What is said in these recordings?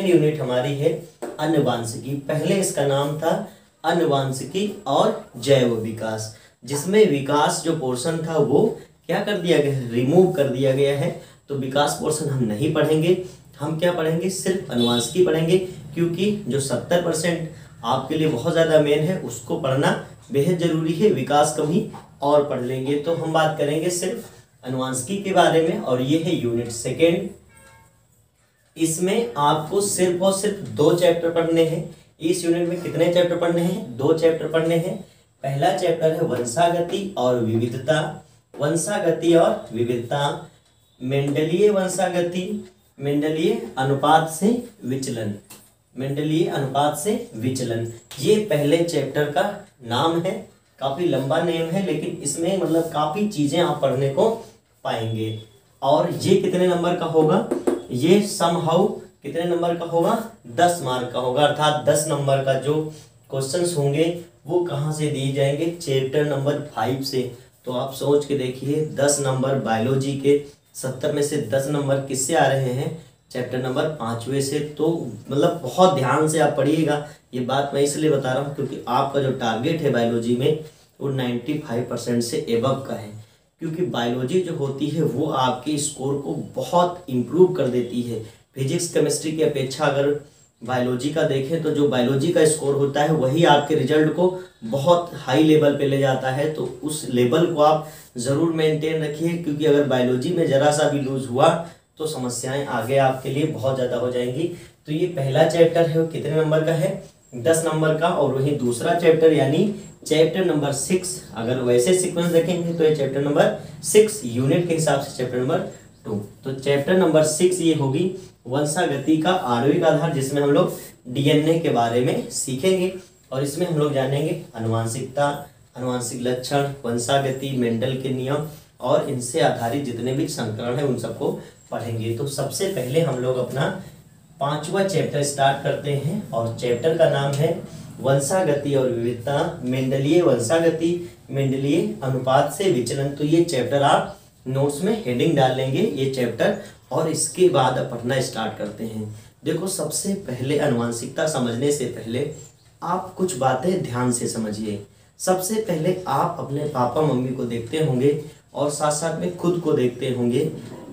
Unit हमारी है आनुवांशिकी। पहले इसका नाम था आनुवांशिकी और जैव विकास, जिसमें विकास जो पोर्शन था वो क्या कर दिया गया है, रिमूव कर दिया गया है। तो विकास पोर्शन हम नहीं पढ़ेंगे, हम क्या पढ़ेंगे, सिर्फ आनुवांशिकी पढ़ेंगे, क्योंकि जो 70% आपके लिए बहुत ज़्यादा मेन है उसको पढ़ना बेहद जरूरी है। विकास कभी और पढ़ लेंगे। तो हम बात करेंगे सिर्फ आनुवांशिकी के बारे में, और ये है यूनिट सेकेंड। इसमें आपको सिर्फ और सिर्फ 2 चैप्टर पढ़ने हैं। इस यूनिट में कितने चैप्टर पढ़ने हैं, 2 चैप्टर पढ़ने हैं। पहला चैप्टर है वंशागति और विविधता, वंशागति और विविधता, मेंडलीय वंशागति, मेंडलीय अनुपात से विचलन, मेंडलीय अनुपात से विचलन। ये पहले चैप्टर का नाम है, काफी लंबा नेम है, लेकिन इसमें मतलब काफी चीजें आप पढ़ने को पाएंगे। और ये कितने नंबर का होगा, ये समहाउ कितने नंबर का होगा, 10 मार्क का होगा। अर्थात 10 नंबर का जो क्वेश्चंस होंगे वो कहाँ से दिए जाएंगे, चैप्टर नंबर 5 से। तो आप सोच के देखिए 10 नंबर बायोलॉजी के, 70 में से 10 नंबर किससे आ रहे हैं, चैप्टर नंबर 5वें से। तो मतलब बहुत ध्यान से आप पढ़िएगा। ये बात मैं इसलिए बता रहा हूँ क्योंकि आपका जो टारगेट है बायोलॉजी में वो 95% से एबव का है, क्योंकि बायोलॉजी जो होती है वो आपके स्कोर को बहुत इम्प्रूव कर देती है। फिजिक्स केमिस्ट्री की अपेक्षा अगर बायोलॉजी का देखें तो जो बायोलॉजी का स्कोर होता है वही आपके रिजल्ट को बहुत हाई लेवल पे ले जाता है। तो उस लेवल को आप ज़रूर मेंटेन रखिए, क्योंकि अगर बायोलॉजी में ज़रा सा भी लूज हुआ तो समस्याएं आगे आपके लिए बहुत ज़्यादा हो जाएंगी। तो ये पहला चैप्टर है वो कितने नंबर का है, 10 नंबर का। और वहीं दूसरा चैप्टर यानी चैप्टर नंबर 6, अगर वैसे सीक्वेंस देखेंगे तो ये चैप्टर नंबर 6 यूनिट के हिसाब से चैप्टर नंबर 2। तो चैप्टर नंबर 6 ये होगी वंशागति का आणविक आधार, जिसमें हम लोग डीएनए के बारे में सीखेंगे। और इसमें हम लोग जानेंगे आनुवांशिकता, आनुवांशिक लक्षण, वंशागति, मेंडल के नियम और इनसे आधारित जितने भी संस्करण है उन सबको पढ़ेंगे। तो सबसे पहले हम लोग अपना 5वां चैप्टर स्टार्ट करते हैं, और चैप्टर का नाम है वंशागति और विविधता, मेंडलीय वंशागति, मेंडलीय अनुपात से विचलन। तो ये चैप्टर आप नोट्स में हेडिंग डाल लेंगे ये चैप्टर, और इसके बाद अब पढ़ना स्टार्ट करते हैं। देखो सबसे पहले आनुवांशिकता समझने से पहले आप कुछ बातें ध्यान से समझिए। सबसे पहले आप अपने पापा मम्मी को देखते होंगे और साथ साथ में खुद को देखते होंगे,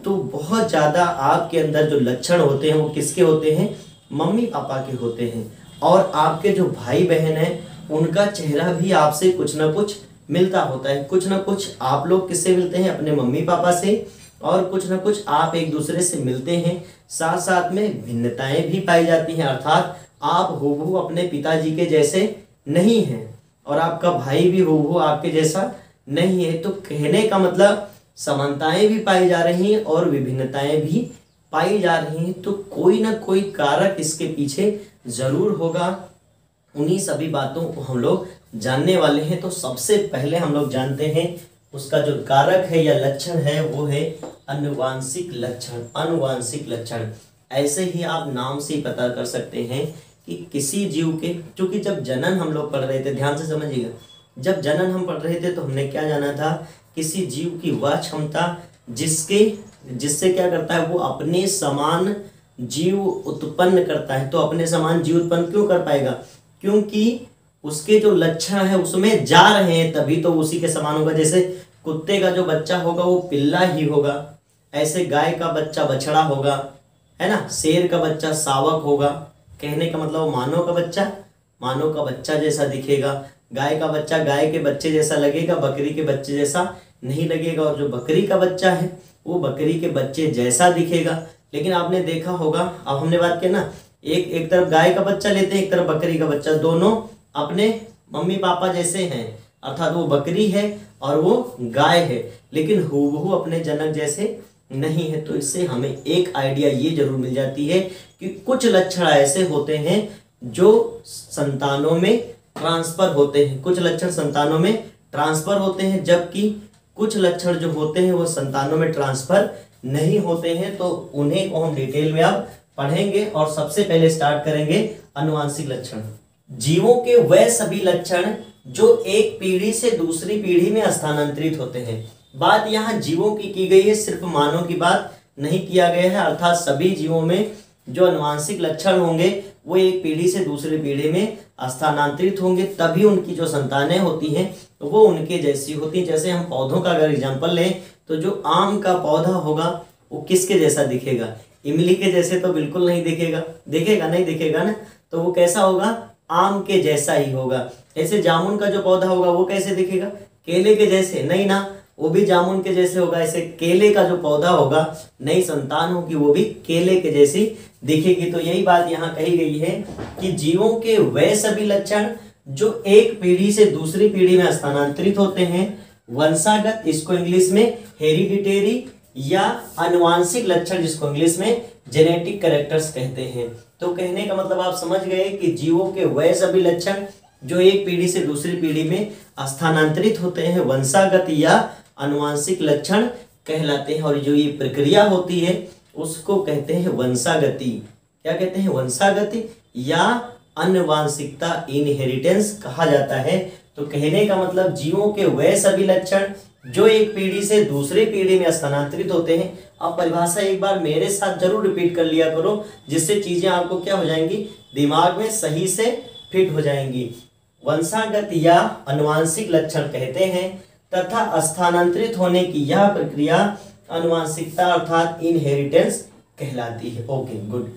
तो बहुत ज़्यादा आपके अंदर जो लक्षण होते हैं वो किसके होते हैं, मम्मी पापा के होते हैं। और आपके जो भाई बहन हैं उनका चेहरा भी आपसे कुछ ना कुछ मिलता होता है। कुछ ना कुछ आप लोग किससे मिलते हैं, अपने मम्मी पापा से, और कुछ ना कुछ आप एक दूसरे से मिलते हैं। साथ साथ में भिन्नताएं भी पाई जाती हैं, अर्थात आप हूबहू अपने पिताजी के जैसे नहीं हैं और आपका भाई भी हूबहू आपके जैसा नहीं है। तो कहने का मतलब समानताएं भी पाई जा रही हैं और विभिन्नताएं भी पाई जा रही हैं। तो कोई ना कोई कारक इसके पीछे जरूर होगा। उन्हीं सभी बातों को हम लोग जानने वाले हैं। तो सबसे पहले हम लोग जानते हैं उसका जो कारक है या लक्षण है वो है आनुवांशिक लक्षण। आनुवांशिक लक्षण ऐसे ही आप नाम से ही पता कर सकते हैं कि किसी जीव के, क्योंकि जब जनन हम लोग पढ़ रहे थे, ध्यान से समझिएगा, जब जनन हम पढ़ रहे थे तो हमने क्या जाना था, किसी जीव की वह क्षमता जिससे क्या करता है, वो अपने समान जीव उत्पन्न करता है। तो अपने समान जीव उत्पन्न क्यों कर पाएगा, क्योंकि उसके जो लक्षण है उसमें जा रहे हैं, तभी तो उसी के समान होगा। जैसे कुत्ते का जो बच्चा होगा वो पिल्ला ही होगा, ऐसे गाय का बच्चा बछड़ा होगा, है ना, शेर का बच्चा शावक होगा। कहने का मतलब मानव का बच्चा जैसा दिखेगा, गाय का बच्चा गाय के बच्चे जैसा लगेगा, बकरी के बच्चे जैसा नहीं लगेगा, और जो बकरी का बच्चा है वो बकरी के बच्चे जैसा दिखेगा। लेकिन आपने देखा होगा, अब हमने बात की ना, एक तरफ गाय का बच्चा लेते हैं, एक तरफ बकरी का बच्चा, दोनों अपने मम्मी पापा जैसे हैं, अर्थात वो बकरी है और वो गाय है, लेकिन हूबहू अपने जनक जैसे नहीं है। तो इससे हमें एक आइडिया ये जरूर मिल जाती है कि कुछ लक्षण ऐसे होते हैं जो संतानों में ट्रांसफर होते हैं, कुछ लक्षण संतानों में ट्रांसफर होते हैं, जबकि कुछ लक्षण जो होते हैं वो संतानों में ट्रांसफर नहीं होते हैं। तो उन्हें को हम डिटेल में अब पढ़ेंगे, और सबसे पहले स्टार्ट करेंगे आनुवांशिक लक्षण। जीवों के वह सभी लक्षण जो एक पीढ़ी से दूसरी पीढ़ी में स्थानांतरित होते हैं। बात यहाँ जीवों की गई है, सिर्फ मानव की बात नहीं किया गया है। अर्थात सभी जीवों में जो अनुवांशिक लक्षण होंगे वो एक पीढ़ी से दूसरी पीढ़ी में स्थानांतरित होंगे, तभी उनकी जो संतानें होती हैं तो वो उनके जैसी होती हैं। जैसे हम पौधों का अगर एग्जाम्पल लें तो जो आम का पौधा होगा वो किसके जैसा दिखेगा? इमली के जैसे तो बिल्कुल नहीं दिखेगा, दिखेगा नहीं दिखेगा ना, तो वो कैसा होगा? आम के जैसा ही होगा। ऐसे जामुन का जो पौधा होगा वो कैसे दिखेगा? केले के जैसे नहीं ना, वो भी जामुन के जैसे होगा। ऐसे केले का जो पौधा होगा, नई संतान होगी वो भी केले के जैसी दिखेगी। तो यही बात यहाँ कही गई है कि जीवों के वे सभी लक्षण जो एक पीढ़ी से दूसरी पीढ़ी में स्थानांतरित होते हैं, वंशागत, इसको इंग्लिश में हेरिडिटेरी, या अनुवांशिक लक्षण जिसको इंग्लिश में जेनेटिक कैरेक्टर्स कहते हैं। तो कहने का मतलब आप समझ गए कि जीवों के वह सभी लक्षण जो एक पीढ़ी से दूसरी पीढ़ी में स्थानांतरित होते हैं वंशागत या अनुवांशिक लक्षण कहलाते हैं। और जो ये प्रक्रिया होती है उसको कहते हैं वंशागति। क्या कहते हैं? वंशागति या अनुवांशिकता, इनहेरिटेंस कहा जाता है। तो कहने का मतलब जीवों के वह सभी लक्षण जो एक पीढ़ी से दूसरी पीढ़ी में स्थानांतरित होते हैं। अब परिभाषा एक बार मेरे साथ जरूर रिपीट कर लिया करो, जिससे चीजें आपको क्या हो जाएंगी? दिमाग में सही से फिट हो जाएंगी। वंशागत या अनुवांशिक लक्षण कहते हैं तथा स्थानांतरित होने की यह प्रक्रिया अनुवांशिकता अर्थात इनहेरिटेंस कहलाती है। Okay, good.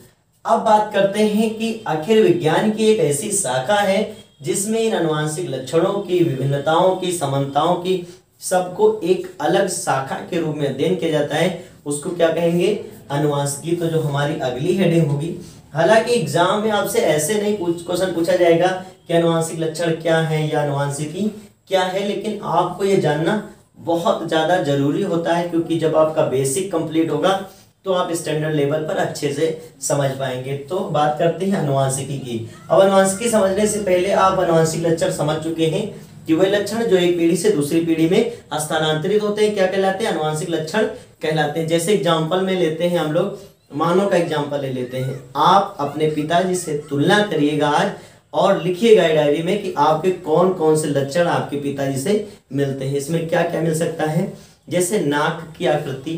अब बात करते हैं कि आखिर विज्ञान की एक ऐसी शाखा है जिसमें इन अनुवांशिक लक्षणों की, विभिन्नताओं की, समानताओं की, सबको एक अलग शाखा के रूप में अध्ययन किया जाता है। उसको क्या कहेंगे? अनुवांशिकी। तो जो हमारी अगली हेडिंग होगी, हालांकि एग्जाम में आपसे ऐसे नहीं क्वेश्चन पूछा जाएगा कि अनुवांशिक लक्षण क्या है या अनुवांशिकी क्या है, लेकिन आपको ये जानना बहुत ज़्यादा जरूरी होता है, क्योंकि जब आपका बेसिक कंप्लीट होगा तो आप स्टैंडर्ड लेवल पर अच्छे से समझ पाएंगे। तो बात करते हैं अनुवांशिकी की। अब अनुवांशिकी समझने से पहले आप अनुवांशिक लक्षण समझ चुके हैं कि वे लक्षण जो एक पीढ़ी से दूसरी पीढ़ी में स्थानांतरित होते हैं क्या कहलाते हैं? अनुवांशिक लक्षण कहलाते हैं। जैसे एग्जाम्पल में लेते हैं हम लोग, मानव का एग्जाम्पल ले लेते हैं। आप अपने पिताजी से तुलना करिएगा आज और लिखिएगा डायरी में कि आपके कौन कौन से लक्षण आपके पिताजी से मिलते हैं। इसमें क्या क्या मिल सकता है? जैसे नाक की आकृति,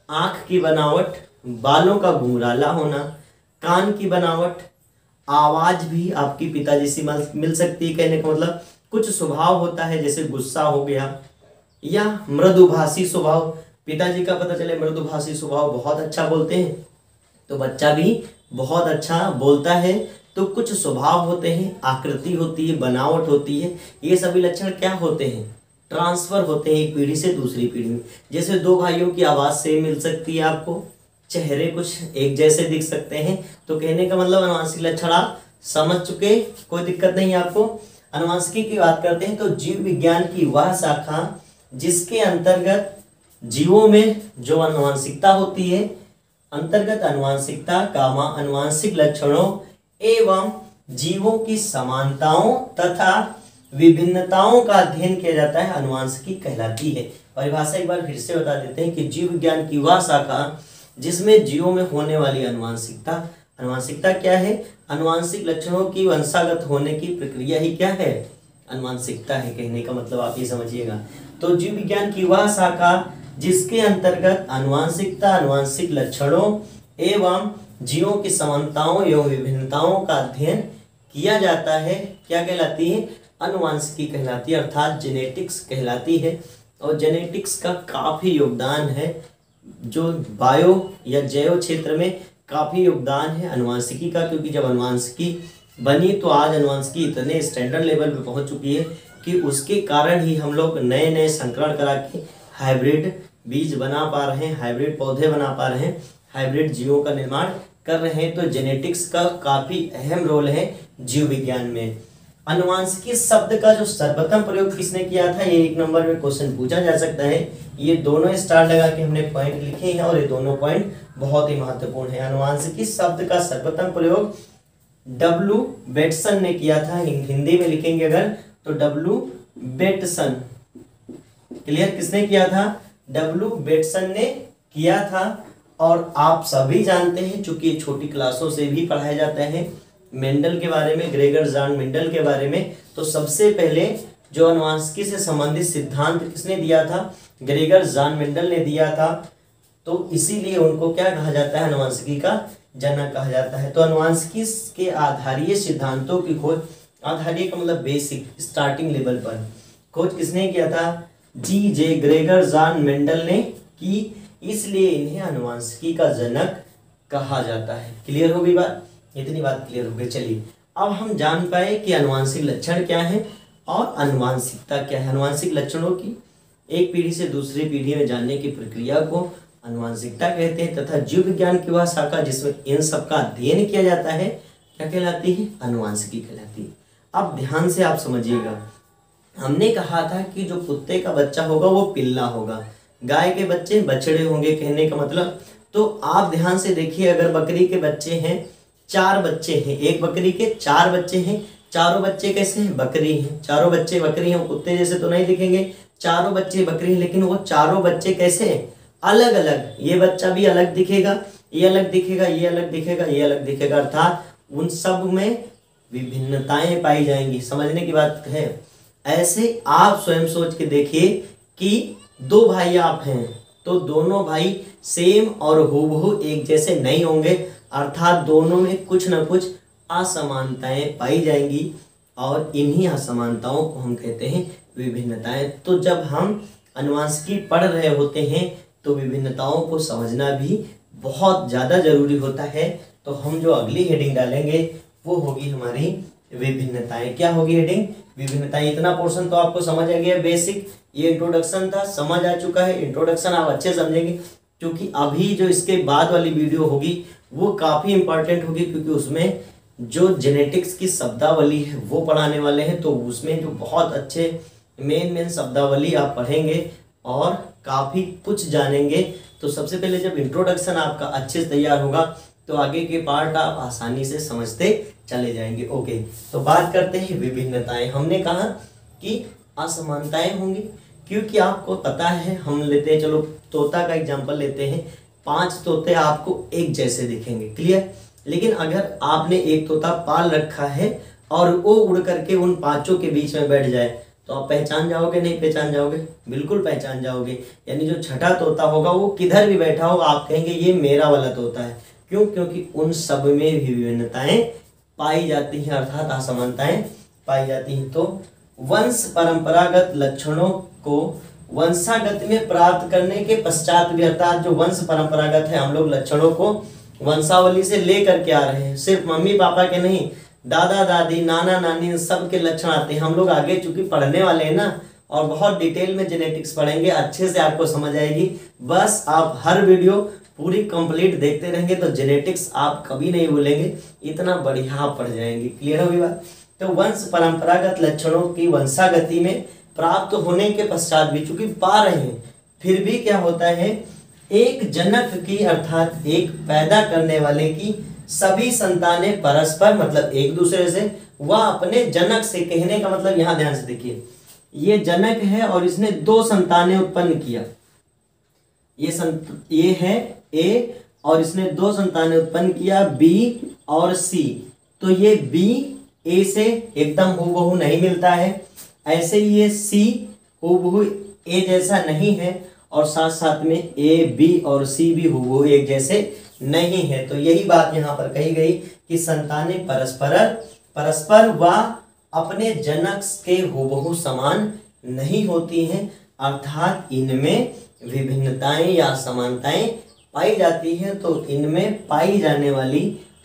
आंख की बनावट, बालों का घुंघराला होना, कान की बनावट, आवाज भी आपकी पिताजी से मिल सकती है। कहने का मतलब कुछ स्वभाव होता है जैसे गुस्सा हो गया या मृदुभाषी स्वभाव। पिताजी का पता चले मृदुभाषी स्वभाव, बहुत अच्छा बोलते हैं तो बच्चा भी बहुत अच्छा बोलता है। तो कुछ स्वभाव होते हैं, आकृति होती है, बनावट होती है। ये सभी लक्षण क्या होते हैं? ट्रांसफर होते हैं एक पीढ़ी से दूसरी पीढ़ी में। जैसे दो भाइयों की आवाज सेम मिल सकती है, आपको चेहरे कुछ एक जैसे दिख सकते हैं। तो कहने का मतलब अनुवांशिक लक्षण आप समझ चुके, कोई दिक्कत नहीं आपको। अनुवांशिकी की बात करते हैं तो जीव विज्ञान की वह शाखा जिसके अंतर्गत जीवों में जो अनुवांशिकता होती है, अंतर्गत अनुवांशिकता कामा अनुवांशिक लक्षणों एवं जीवों की समानताओं तथा विभिन्नताओं का अध्ययन किया जाता है, अनुवांशिकी कहलाती है। परिभाषा एक बार फिर से बता देते हैं कि जीव विज्ञान की वह शाखा जिसमें जीवों में होने वाली अनुवांशिकता, अनुवांशिकता क्या है? अनुवांशिक लक्षणों की वंशागत होने की प्रक्रिया ही क्या है? अनुवांशिकता है। कहने का मतलब आप ये समझिएगा। तो जीव विज्ञान की वह शाखा जिसके अंतर्गत अनुवांशिकता, अनुवांशिक लक्षणों एवं जीवों की समानताओं एवं विभिन्नताओं का अध्ययन किया जाता है, क्या कहलाती है? अनुवांशिकी कहलाती है, अर्थात जेनेटिक्स कहलाती है। और जेनेटिक्स का काफी योगदान है, जो बायो या जैव क्षेत्र में काफी योगदान है अनुवांशिकी का, क्योंकि जब अनुवांशिकी बनी तो आज अनुवांशिकी इतने स्टैंडर्ड लेवल पे पहुंच चुकी है कि उसके कारण ही हम लोग नए नए संकरण करा के हाइब्रिड बीज बना पा रहे हैं, हाइब्रिड पौधे बना पा रहे हैं, हाइब्रिड जीवों का निर्माण कर रहे हैं। तो जेनेटिक्स का काफी अहम रोल है जीव विज्ञान में। अनुवांशिकी शब्द का जो सर्वप्रथम प्रयोग किसने किया था, ये 1 नंबर में क्वेश्चन पूछा जा सकता है। ये दोनों स्टार लगा के हमने पॉइंट लिखे हैं और ये दोनों पॉइंट बहुत ही महत्वपूर्ण है। अनुवांशिकी शब्द का सर्वप्रथम प्रयोग W. बेटसन ने किया था। हिंदी में लिखेंगे अगर तो W. बेटसन। क्लियर? किसने किया था? W. बेटसन ने किया था। और आप सभी जानते हैं, चूंकि छोटी क्लासों से भी पढ़ाया जाता है मेंडल के बारे में, ग्रेगर जान मेंडल के बारे में। तो सबसे पहले जो अनुवांशिकी से संबंधित सिद्धांत किसने दिया था? ग्रेगर जान मेंडल ने दिया था। तो इसीलिए उनको क्या कहा जाता है? अनुवांशिकी का जनक कहा जाता है। तो अनुवांशिकी के आधारीय सिद्धांतों की खोज, आधारीय का मतलब बेसिक स्टार्टिंग लेवल पर खोज किसने किया था? G.J. ग्रेगर जॉन मेंडल ने की, इसलिए इन्हें अनुवांशिकी का जनक कहा जाता है। क्लियर हो गई बात? इतनी बात क्लियर हो गई। चलिए अब हम जान पाए कि अनुवांशिक लक्षण क्या है और अनुवांशिकता क्या है। अनुवांशिक लक्षणों की एक पीढ़ी से दूसरी पीढ़ी में जानने की प्रक्रिया को अनुवांशिकता कहते हैं तथा जीव विज्ञान की वह शाखा जिसमें इन सब का अध्ययन किया जाता है क्या कहलाती है? अनुवांशिकी कहलाती है। अब ध्यान से आप समझिएगा, हमने कहा था कि जो कुत्ते का बच्चा होगा वो पिल्ला होगा, गाय के बच्चे बछड़े होंगे, कहने का मतलब। तो आप ध्यान से देखिए, अगर बकरी के बच्चे हैं, 4 बच्चे हैं, एक बकरी के 4 बच्चे हैं, चारों बच्चे कैसे हैं? बकरी हैं, चारों बच्चे बकरी हैं। कुत्ते जैसे तो नहीं दिखेंगे, चारों बच्चे बकरी हैं, लेकिन वो चारों बच्चे कैसे हैं? अलग अलग। ये बच्चा भी अलग दिखेगा, ये अलग दिखेगा, ये अलग दिखेगा, ये अलग दिखेगा, अर्थात उन सब में विभिन्नताएं पाई जाएंगी। समझने की बात है। ऐसे आप स्वयं सोच के देखिए कि 2 भाई आप हैं तो दोनों भाई सेम और हूबहू एक जैसे नहीं होंगे, अर्थात दोनों में कुछ न कुछ असमानताएं पाई जाएंगी और इन्हीं असमानताओं को हम कहते हैं विभिन्नताएं। तो जब हम अनुवांशिकी पढ़ रहे होते हैं तो विभिन्नताओं को समझना भी बहुत ज़्यादा जरूरी होता है। तो हम जो अगली हेडिंग डालेंगे वो होगी हमारी विभिन्नताएं। क्या होगी हेडिंग? विभिन्नताएं। इतना पोर्शन तो आपको समझ आ गया, बेसिक। ये इंट्रोडक्शन था, समझ आ चुका है। इंट्रोडक्शन आप अच्छे समझेंगे क्योंकि अभी जो इसके बाद वाली वीडियो होगी वो काफ़ी इंपॉर्टेंट होगी, क्योंकि उसमें जो जेनेटिक्स की शब्दावली है वो पढ़ाने वाले हैं। तो उसमें जो बहुत अच्छे मेन शब्दावली आप पढ़ेंगे और काफ़ी कुछ जानेंगे। तो सबसे पहले जब इंट्रोडक्शन आपका अच्छे से तैयार होगा तो आगे के पार्ट आप आसानी से समझते चले जाएंगे। ओके, तो बात करते हैं विभिन्नताएं। हमने कहा कि असमानताएं होंगी क्योंकि आपको पता है, हम लेते हैं, चलो तोता का एग्जांपल लेते हैं। 5 तोते आपको एक जैसे दिखेंगे, क्लियर। लेकिन अगर आपने एक तोता पाल रखा है और वो उड़ करके उन 5 के बीच में बैठ जाए तो आप पहचान जाओगे? नहीं पहचान जाओगे? बिल्कुल पहचान जाओगे। यानी जो छठा तोता होगा वो किधर भी बैठा होगा आप कहेंगे ये मेरा वाला तोता है। क्यों? क्योंकि उन सब में भी विभिन्नताएं पाई जाती हैं, अर्थात असमानताएं पाई जाती हैं। तो वंश परंपरागत लक्षणों को वंशागत में प्राप्त करने के पश्चात भी, अर्थात जो वंश परंपरागत है, हम लोग लक्षणों को वंशावली से लेकर के आ रहे हैं। सिर्फ मम्मी पापा के नहीं, दादा दादी, नाना नानी, सबके लक्षण आते हैं। हम लोग आगे चूंकि पढ़ने वाले हैं ना, और बहुत डिटेल में जेनेटिक्स पढ़ेंगे, अच्छे से आपको समझ आएगी। बस आप हर वीडियो पूरी कंप्लीट देखते रहेंगे तो जेनेटिक्स आप कभी नहीं भूलेंगे, इतना बढ़िया आप पढ़ जाएंगे। क्लियर होगी बात? तो वंश परंपरागत लक्षणों की वंशागति में प्राप्त होने के पश्चात भी चूंकि पा रहे हैं, फिर भी क्या होता है, एक जनक की, अर्थात एक पैदा करने वाले की सभी संतानें परस्पर, मतलब एक दूसरे से, वह अपने जनक से, कहने का मतलब यहाँ ध्यान से देखिए, ये जनक है और इसने 2 संतानें उत्पन्न किया। ये है ए और इसने 2 संतानें उत्पन्न किया, बी और सी। तो ये बी ए से एकदम हूबहू नहीं मिलता है, ऐसे ही ये सी हूबहू ए जैसा नहीं है, और साथ साथ में ए बी और सी भी हूबहू एक जैसे नहीं है। तो यही बात यहाँ पर कही गई कि संतानें परस्पर व अपने जनक के हूबहू समान नहीं होती हैं, अर्थात इनमें विभिन्नताएं या समानताएं पाई जाती हैं। तो इनमें पाई जाने वाली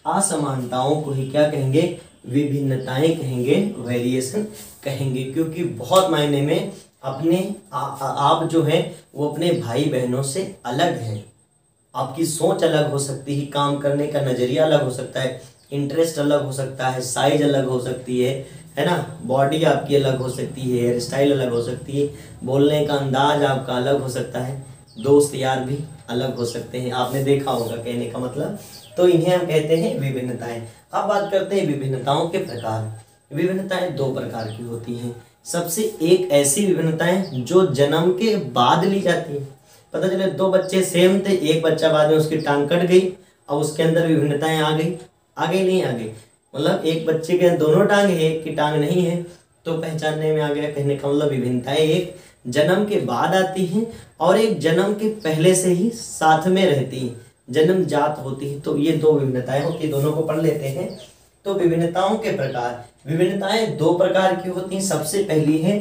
असमानताओं को ही क्या कहेंगे? विभिन्नताएं कहेंगे, वेरिएशन कहेंगे। क्योंकि बहुत मायने में अपने आप जो है वो अपने भाई बहनों से अलग हैं। आपकी सोच अलग हो सकती है, काम करने का नजरिया अलग हो सकता है, इंटरेस्ट अलग हो सकता है, साइज अलग हो सकती है ना, बॉडी आपकी अलग हो सकती है, हेयर स्टाइल अलग हो सकती है, बोलने का अंदाज आपका अलग हो सकता है, दोस्त यार भी अलग हो सकते हैं, आपने देखा होगा, कहने का मतलब। तो इन्हें हम कहते हैं विभिन्नताएं। अब बात करते हैं विभिन्नताओं के प्रकार। विभिन्नताएं 2 प्रकार की होती हैं। सबसे एक ऐसी विभिन्नताएं जो जन्म के बाद ली जाती है। पता चले 2 बच्चे सेम थे, एक बच्चा बाद में उसकी टांग कट गई, अब उसके अंदर विभिन्नताएं आ गई नहीं आ गई, मतलब एक बच्चे के दोनों टांग है, एक की टांग नहीं है, तो पहचानने में आ गया। कहने का मतलब विभिन्नताएं एक जन्म के बाद आती हैं और एक जन्म के पहले से ही साथ में रहती हैं। जन्मजात होती है। तो ये दो विभिन्नताएं होती है, दोनों को पढ़ लेते हैं। तो विभिन्नताओं के प्रकार, विभिन्नताएं दो प्रकार की होती हैं। सबसे पहली है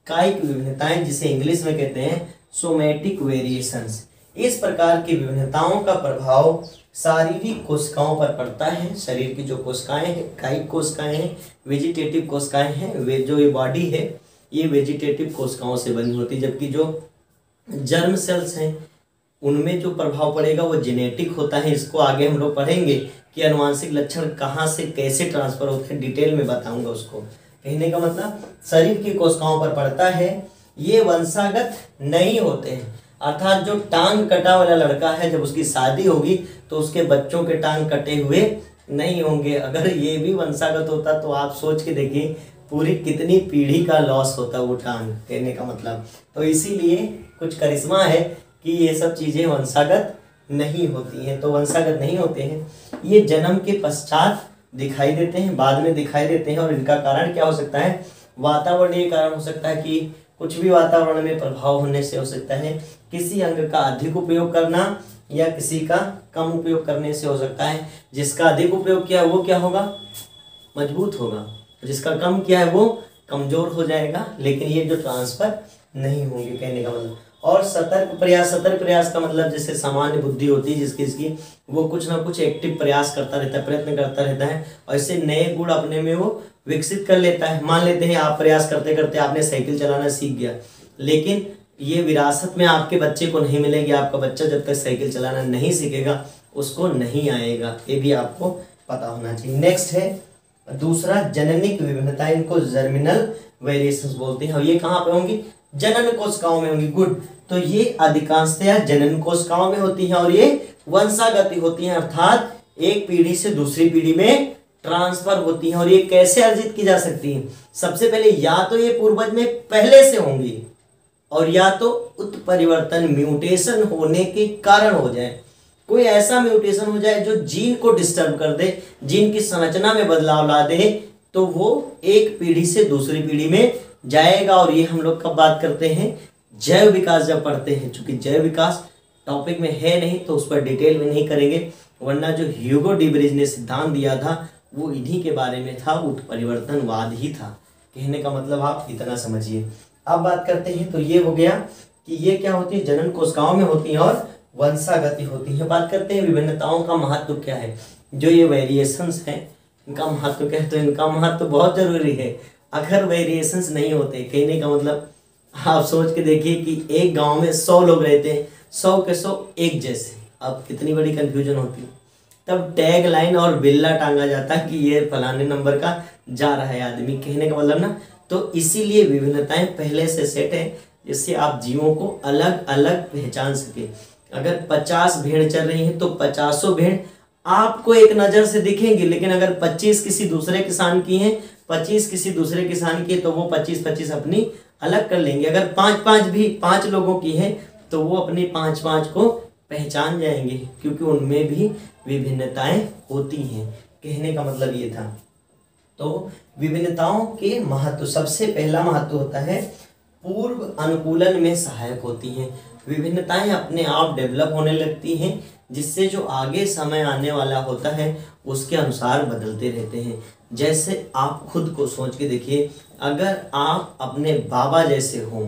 कायिक विभिन्नताएं, जिसे इंग्लिश में कहते हैं सोमैटिक वेरिएशंस। इस प्रकार की विभिन्नताओं का प्रभाव शारीरिक कोशिकाओं पर पड़ता है। शरीर की जो कोशिकाएं हैं, कायिक कोशिकाएं हैं, वेजिटेटिव कोशिकाएं हैं, वे जो ये बॉडी है ये वेजिटेटिव कोशिकाओं से बनी होती है, जबकि जो जर्म सेल्स हैं उनमें जो प्रभाव पड़ेगा वो जेनेटिक होता है। इसको आगे हम लोग पढ़ेंगे कि अनुवांशिक लक्षण कहाँ से कैसे ट्रांसफर होते हैं, डिटेल में बताऊंगा उसको। कहने का मतलब शरीर की कोशिकाओं पर पड़ता है, ये वंशागत नहीं होते हैं। अर्थात जो टांग कटा वाला लड़का है, जब उसकी शादी होगी तो उसके बच्चों के टांग कटे हुए नहीं होंगे। अगर ये भी वंशागत होता तो आप सोच के देखिए पूरी कितनी पीढ़ी का लॉस होता वो टांग, कहने का मतलब। तो इसीलिए कुछ करिश्मा है कि ये सब चीज़ें वंशागत नहीं होती हैं। तो वंशागत नहीं होते हैं, ये जन्म के पश्चात दिखाई देते हैं, बाद में दिखाई देते हैं। और इनका कारण क्या हो सकता है? वातावरणीय कारण हो सकता है कि कुछ भी वातावरण में प्रभाव होने से हो सकता है। किसी अंग का अधिक उपयोग करना या किसी का कम उपयोग करने से हो सकता है। जिसका अधिक उपयोग किया वो क्या होगा? मजबूत होगा। जिसका कम किया है वो कमजोर हो जाएगा। लेकिन ये जो ट्रांसफर नहीं होंगे, कहने का मतलब। और सतर्क प्रयास का मतलब जैसे सामान्य बुद्धि होती है जिसकी वो कुछ ना कुछ एक्टिव प्रयास करता रहता है, प्रयत्न करता रहता है, और ऐसे नए गुण अपने में वो विकसित कर लेता है। मान लेते हैं आप प्रयास करते करते आपने साइकिल चलाना सीख गया, लेकिन ये विरासत में आपके बच्चे को नहीं मिलेगी। आपका बच्चा जब तक साइकिल चलाना नहीं सीखेगा उसको नहीं आएगा, ये भी आपको पता होना चाहिए। नेक्स्ट है दूसरा जननिक विभिन्नता, इनको जर्मिनल वेरिएशंस बोलते हैं। और ये कहाँ पे होंगी? जनन कोशिकाओं में होंगी। गुड। तो ये अधिकांशतया जनन कोशिकाओं में होती हैं और ये वंशागति होती हैं, अर्थात एक पीढ़ी से दूसरी पीढ़ी में ट्रांसफर होती हैं। और ये कैसे अर्जित की जा सकती हैं? सबसे पहले या तो ये पूर्वज में पहले से होंगी और या तो उत्परिवर्तन म्यूटेशन होने के कारण हो जाए। कोई ऐसा म्यूटेशन हो जाए जो जीन को डिस्टर्ब कर दे, जीन की संरचना में बदलाव ला दे, तो वो एक पीढ़ी से दूसरी पीढ़ी में जाएगा। और ये हम लोग कब बात करते हैं? जैव विकास जब पढ़ते हैं। चूंकि जैव विकास टॉपिक में है नहीं तो उस पर डिटेल में नहीं करेंगे, वरना जो ह्यूगो डी ब्रिज ने सिद्धांत दिया था वो इन्हीं के बारे में था, उत्परिवर्तनवाद ही था। कहने का मतलब आप इतना समझिए। अब बात करते हैं, तो ये हो गया कि ये क्या होती है? जनन कोशिकाओं में होती है और वंशागति होती है। बात करते हैं विभिन्नताओं का महत्व क्या है। जो ये वेरिएशंस हैं इनका महत्व क्या है? तो इनका महत्व बहुत जरूरी है। अगर वेरिएशंस नहीं होते, कहने का मतलब आप सोच के देखिए कि एक गांव में 100 लोग रहते हैं, 100 के 100 एक जैसे, अब कितनी बड़ी कंफ्यूजन होती है। तब टैग लाइन और बिल्ला टांगा जाता है कि ये फलाने नंबर का जा रहा है आदमी, कहने का मतलब ना। तो इसीलिए विभिन्नताएं पहले से सेट है जिससे आप जीवों को अलग अलग पहचान सके। अगर 50 भेड़ चल रही हैं तो 50 भेड़ आपको एक नज़र से दिखेंगी, लेकिन अगर 25 किसी दूसरे किसान की हैं, 25 किसी दूसरे किसान की है, तो वो 25-25 अपनी अलग कर लेंगे। अगर 5-5 भी 5 लोगों की है तो वो अपनी 5-5 को पहचान जाएंगे, क्योंकि उनमें भी विभिन्नताएं होती हैं। कहने का मतलब ये था। तो विभिन्नताओं के महत्व, सबसे पहला महत्व होता है पूर्व अनुकूलन में सहायक होती हैं। विभिन्नताएं अपने आप डेवलप होने लगती हैं, जिससे जो आगे समय आने वाला होता है उसके अनुसार बदलते रहते हैं। जैसे आप खुद को सोच के देखिए, अगर आप अपने बाबा जैसे हों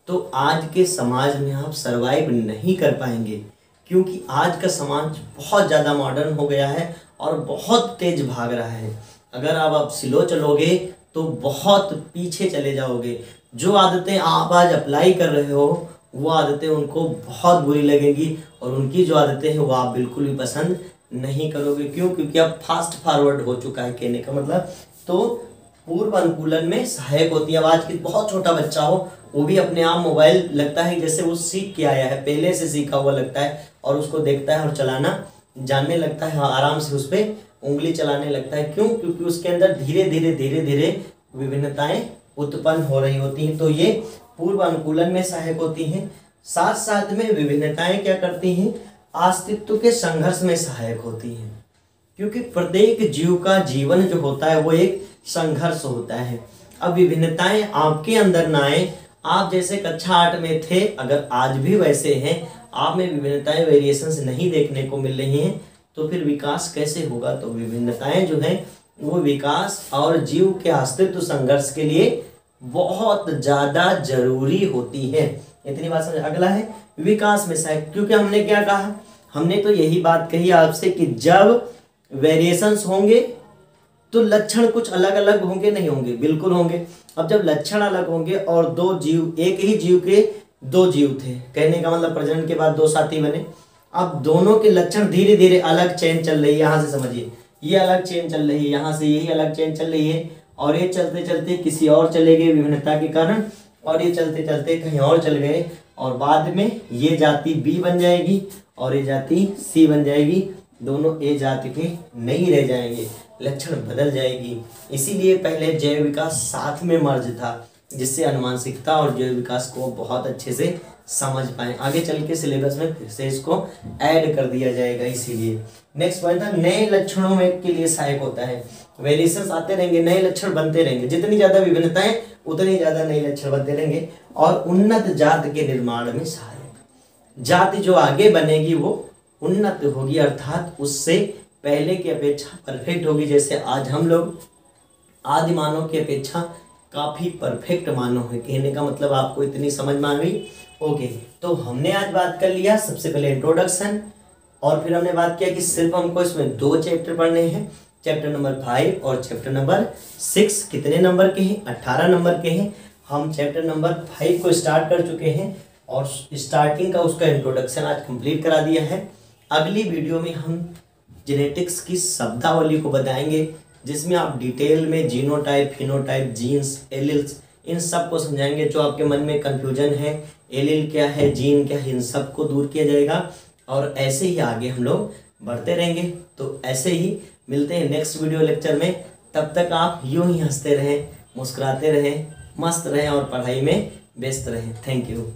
तो आज के समाज में आप सरवाइव नहीं कर पाएंगे, क्योंकि आज का समाज बहुत ज़्यादा मॉडर्न हो गया है और बहुत तेज भाग रहा है। अगर आप स्लो चलोगे तो बहुत पीछे चले जाओगे। जो आदतें आप आज अप्लाई कर रहे हो वो आदतें उनको बहुत बुरी लगेंगी, और उनकी जो आदतें हैं वो आप बिल्कुल भी पसंद नहीं करोगे। क्यों? क्योंकि अब फास्ट फॉरवर्ड हो चुका है, कहने का मतलब। तो पूर्व अनुकूलन में सहायक होती है। अब आज की बहुत छोटा बच्चा हो वो भी अपने आप मोबाइल लगता है जैसे वो सीख के आया है, पहले से सीखा हुआ लगता है, और उसको देखता है और चलाना जानने लगता है, आराम से उस पर उंगली चलाने लगता है। क्यों? क्योंकि उसके अंदर धीरे धीरे विभिन्नताएं उत्पन्न हो रही होती हैं। तो ये पूर्व अनुकूलन में सहायक होती हैं। साथ साथ में विभिन्नताएं क्या करती हैं? अस्तित्व के संघर्ष में सहायक होती हैं, क्योंकि प्रत्येक जीव का जीवन जो होता है वो एक संघर्ष होता है। अब विभिन्नताएं आपके अंदर ना आए, आप जैसे कक्षा 8 में थे, अगर आज भी वैसे हैं, आप में विभिन्नताएं वेरिएशंस नहीं देखने को मिल रही हैं तो फिर विकास कैसे होगा। तो विभिन्नताएं जो हैं वो विकास और जीव के अस्तित्व संघर्ष के लिए बहुत ज़्यादा जरूरी होती है। इतनी बात समझ। अगला है विकास में सहायक, क्योंकि हमने क्या कहा, हमने तो यही बात कही आपसे कि जब वेरिएशंस होंगे तो लक्षण कुछ अलग अलग होंगे, नहीं होंगे, बिल्कुल होंगे। अब जब लक्षण अलग होंगे और दो जीव, एक ही जीव के दो जीव थे, कहने का मतलब प्रजनन के बाद दो साथी बने, अब दोनों के लक्षण धीरे धीरे अलग चेन चल रही है। यहाँ से समझिए, ये अलग चेन चल रही है, यहाँ से यही अलग चेन चल रही है, और ये चलते चलते किसी और चले गए विभिन्नता के कारण, और ये चलते चलते कहीं और चल गए, और बाद में ये जाति बी बन जाएगी और ये जाति सी बन जाएगी, दोनों ए जाति के नहीं रह जाएंगे, लक्षण बदल जाएगी। इसीलिए पहले जैव विकास साथ में मर्ज था, जिससे अनुवांशिकता और जैव विकास को बहुत अच्छे से समझ पाए। आगे चल के सिलेबस में फिर से इसको ऐड कर दिया जाएगा। इसीलिए नेक्स्ट पॉइंट था नए लक्षणों में के लिए सहायक होता है। वेरिएशंस आते रहेंगे, नए लक्षण बनते रहेंगे, जितनी ज्यादा विभिन्नताएं उतनी ज्यादा नए लक्षण बनते रहेंगे, और उन्नत जाति के निर्माण में सहायक। जाति जो आगे बनेगी वो उन्नत होगी, अर्थात उससे पहले की अपेक्षा परफेक्ट होगी। जैसे आज हम लोग आदि मानव की अपेक्षा काफी परफेक्ट मानव है, कहने का मतलब आपको इतनी समझ में आ गई। ओके, तो हमने आज बात कर लिया सबसे पहले इंट्रोडक्शन, और फिर हमने बात किया कि सिर्फ हमको इसमें 2 चैप्टर पढ़ने हैं, चैप्टर नंबर 5 और चैप्टर नंबर 6। कितने नंबर के हैं? 18 नंबर के हैं। हम चैप्टर नंबर 5 को स्टार्ट कर चुके हैं और स्टार्टिंग का उसका इंट्रोडक्शन आज कंप्लीट करा दिया है। अगली वीडियो में हम जेनेटिक्स की शब्दावली को बताएंगे, जिसमें आप डिटेल में जीनोटाइप, फिनोटाइप, जीन्स, एलिल्स, इन सब को समझाएंगे। जो आपके मन में कंफ्यूजन है, एलिल क्या है, जीन क्या है, इन सब को दूर किया जाएगा, और ऐसे ही आगे हम लोग बढ़ते रहेंगे। तो ऐसे ही मिलते हैं नेक्स्ट वीडियो लेक्चर में। तब तक आप यूं ही हंसते रहें, मुस्कुराते रहें, मस्त रहें और पढ़ाई में व्यस्त रहें। Thank you.